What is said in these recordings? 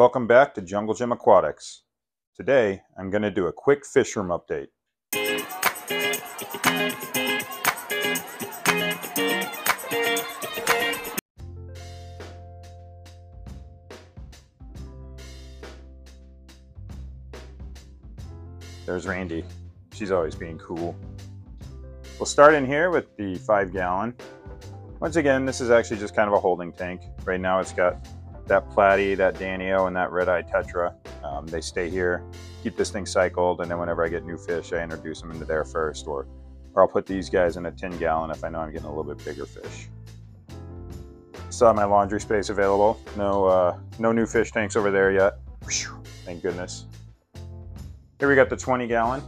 Welcome back to Jungle Gym Aquatics. Today, I'm going to do a quick fish room update. There's Randy. She's always being cool. We'll start in here with the 5-gallon. Once again, this is actually just kind of a holding tank. Right now it's got that platy, that Danio, and that red-eye tetra. They stay here, keep this thing cycled, and then whenever I get new fish, I introduce them into there first, or I'll put these guys in a 10-gallon if I know I'm getting a little bit bigger fish. Still have my laundry space available. No new fish tanks over there yet. Thank goodness. Here we got the 20-gallon.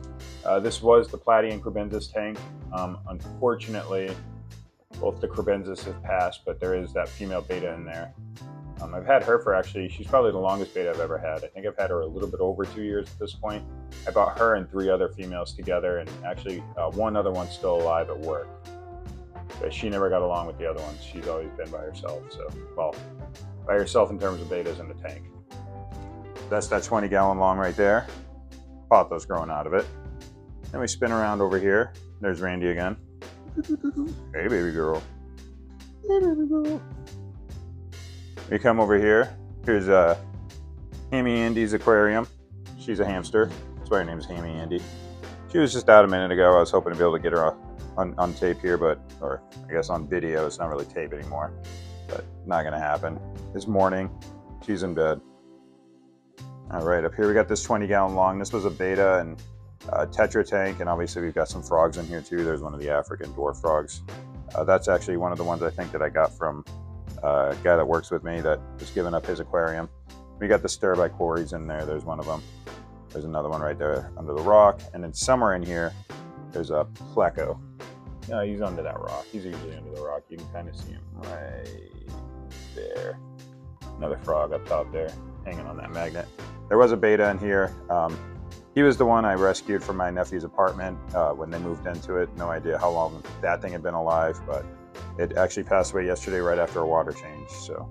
This was the platy and crebensis tank. Unfortunately, both the crebensis have passed, but there is that female beta in there. I've had her for she's probably the longest beta I've ever had. I think I've had her a little bit over 2 years at this point. I bought her and 3 other females together, and actually one other one's still alive at work. But she never got along with the other ones. She's always been by herself. So, well, by herself in terms of betas in the tank. That's that 20-gallon long right there. Pothos growing out of it. Then we spin around over here. There's Randy again. Hey, baby girl. Hey, baby girl. We come over here. Here's Hammy Andy's aquarium. She's a hamster. That's why her name is Hammy Andy. She was just out a minute ago. I was hoping to be able to get her on tape here, or I guess on video. It's not really tape anymore, but not gonna happen. It's morning. She's in bed. All right, up here we got this 20-gallon long. This was a beta and tetra tank, and obviously we've got some frogs in here too. There's one of the African dwarf frogs. That's actually one of the ones I think that I got from a guy that works with me that was giving up his aquarium. We got the stir by quarries in there. There's one of them. There's another one right there under the rock, and then somewhere in here there's a pleco. No, he's under that rock. He's usually under the rock. You can kind of see him right there. Another frog up top there, hanging on that magnet. There was a beta in here. He was the one I rescued from my nephew's apartment when they moved into it. No idea how long that thing had been alive, but it actually passed away yesterday right after a water change. So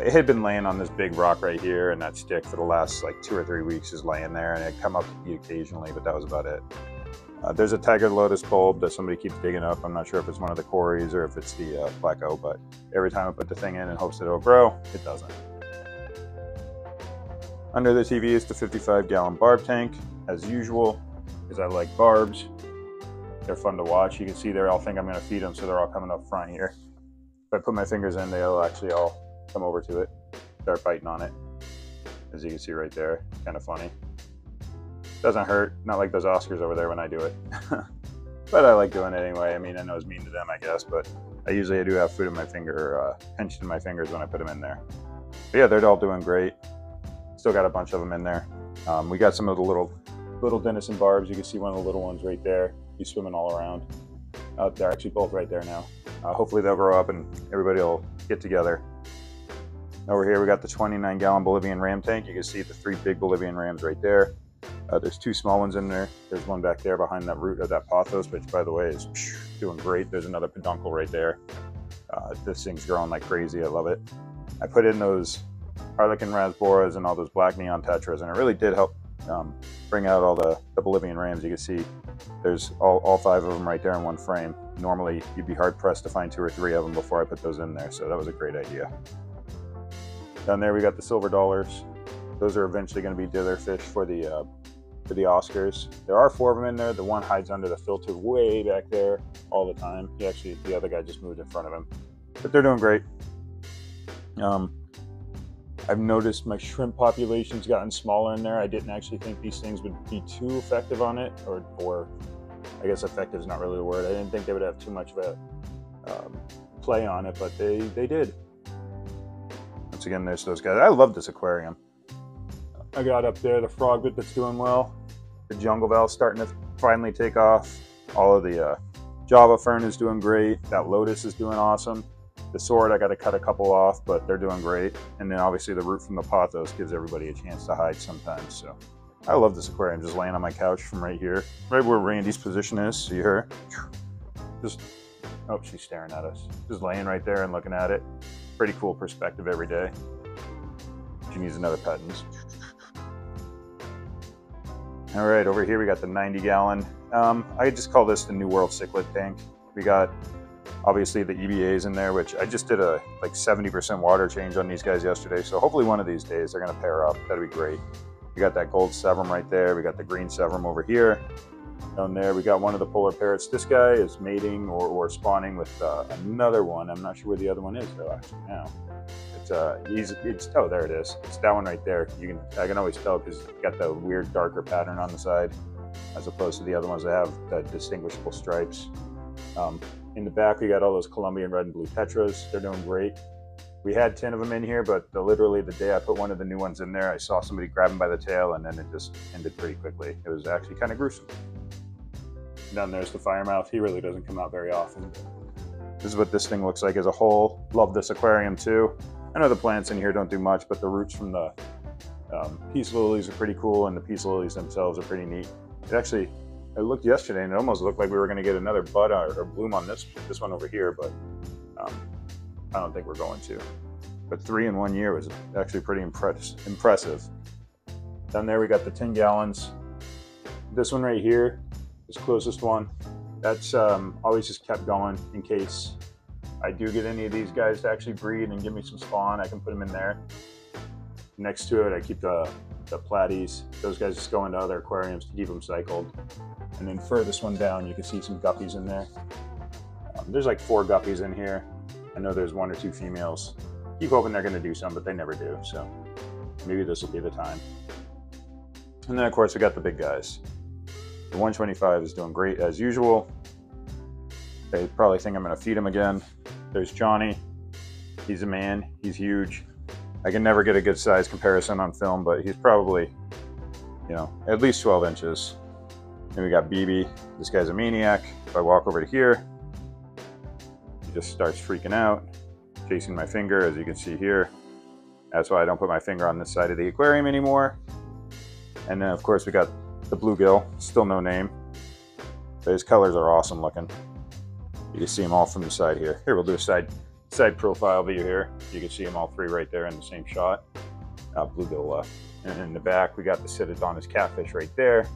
it had been laying on this big rock right here, and that stick for the last like 2 or 3 weeks is laying there, and it'd come up to eat occasionally, but that was about it. There's a tiger lotus bulb that somebody keeps digging up. I'm not sure if it's one of the quarries or if it's the pleco, but every time I put the thing in and hopes that it'll grow, it doesn't. Under the TV is the 55-gallon barb tank, as usual, because I like barbs. They're fun to watch. You can see they all think I'm going to feed them, so they're all coming up front here. If I put my fingers in, they'll actually all come over to it, start biting on it. As you can see right there, it's kind of funny. Doesn't hurt, not like those Oscars over there when I do it. But I like doing it anyway. I mean, I know it's mean to them, I guess, but I usually do have food in my finger, pinched in my fingers when I put them in there. But yeah, they're all doing great. Still got a bunch of them in there. We got some of the little Denison barbs. You can see one of the little ones right there. He's swimming all around. They're actually both right there now. Hopefully they'll grow up and everybody will get together. Over here we got the 29-gallon Bolivian ram tank. You can see the 3 big Bolivian rams right there. There's 2 small ones in there. There's one back there behind that root of that pothos, which by the way is doing great. There's another peduncle right there. This thing's growing like crazy. I love it. I put in those Harlequin rasboras and all those black neon tetras, and it really did help bring out all the Bolivian rams. You can see there's all 5 of them right there in one frame. Normally you'd be hard pressed to find 2 or 3 of them before I put those in there, so that was a great idea. Down there we got the silver dollars. Those are eventually going to be dither fish for the Oscars. There are 4 of them in there. The one hides under the filter way back there all the time. The other guy just moved in front of him, but they're doing great. I've noticed my shrimp population's gotten smaller in there. I didn't actually think these things would be too effective on it, or I guess effective is not really the word. I didn't think they would have too much of a play on it, but they did. Once again, there's those guys. I love this aquarium. I got up there the frog bit that's doing well. The jungle valve's starting to finally take off. All of the Java fern is doing great. That lotus is doing awesome. The sword, I got to cut a couple off, but they're doing great. And then obviously the root from the pothos gives everybody a chance to hide sometimes. So I love this aquarium. Just laying on my couch from right here, right where Randy's position is. See her? Just, oh, she's staring at us. Just laying right there and looking at it. Pretty cool perspective every day. She needs another Pettins. All right, over here we got the 90-gallon. I just call this the New World cichlid tank. We got obviously the EBAs in there, which I just did a like 70% water change on these guys yesterday. So hopefully one of these days they're gonna pair up. That'd be great. We got that gold Severum right there. We got the green Severum over here. Down there, we got one of the polar parrots. This guy is mating or spawning with another one. I'm not sure where the other one is though. Actually, now it's oh, there it is. It's that one right there. I can always tell because it's got the weird darker pattern on the side, as opposed to the other ones that have the distinguishable stripes. In the back, we got all those Colombian red and blue tetras. They're doing great. We had 10 of them in here, but literally the day I put one of the new ones in there, I saw somebody grab him by the tail, and then it just ended pretty quickly. It was actually kind of gruesome. Down there's the firemouth. He really doesn't come out very often. This is what this thing looks like as a whole. Love this aquarium too. I know the plants in here don't do much, but the roots from the peace lilies are pretty cool, and the peace lilies themselves are pretty neat. I looked yesterday and it almost looked like we were going to get another bud or bloom on this one over here, but I don't think we're going to. But 3 in 1 year was actually pretty impressive. Down there we got the 10 gallons. This one right here, this closest one, that's always just kept going in case I do get any of these guys to actually breed and give me some spawn. I can put them in there. Next to it, I keep the platies. Those guys just go into other aquariums to keep them cycled. And then furthest one down, you can see some guppies in there. There's like 4 guppies in here. I know there's 1 or 2 females. Keep hoping they're gonna do some, but they never do. So maybe this will be the time. And then of course we got the big guys. The 125 is doing great as usual. They probably think I'm gonna feed him again. There's Johnny. He's a man, he's huge. I can never get a good size comparison on film, but he's probably, you know, at least 12 inches. Then we got BB. This guy's a maniac. If I walk over to here, he just starts freaking out, chasing my finger, as you can see here. That's why I don't put my finger on this side of the aquarium anymore. And then of course we got the bluegill, still no name. But his colors are awesome looking. You can see them all from the side here. Here, we'll do a side profile view here. You can see them all 3 right there in the same shot. Bluegill left. And in the back, we got the Citodonus catfish right there.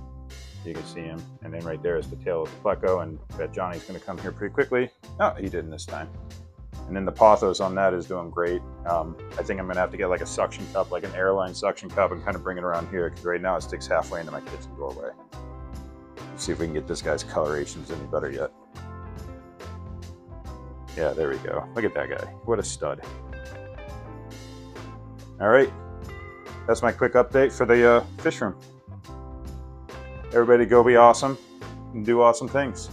You can see him. And then right there is the tail of the pleco, and I bet Johnny's gonna come here pretty quickly. Oh, he didn't this time. And then the pothos on that is doing great. I think I'm gonna have to get like a suction cup, like an airline suction cup, and kind of bring it around here, because right now it sticks halfway into my kitchen doorway. Let's see if we can get this guy's colorations any better yet. Yeah, there we go. Look at that guy. What a stud. All right. That's my quick update for the fish room. Everybody go be awesome and do awesome things.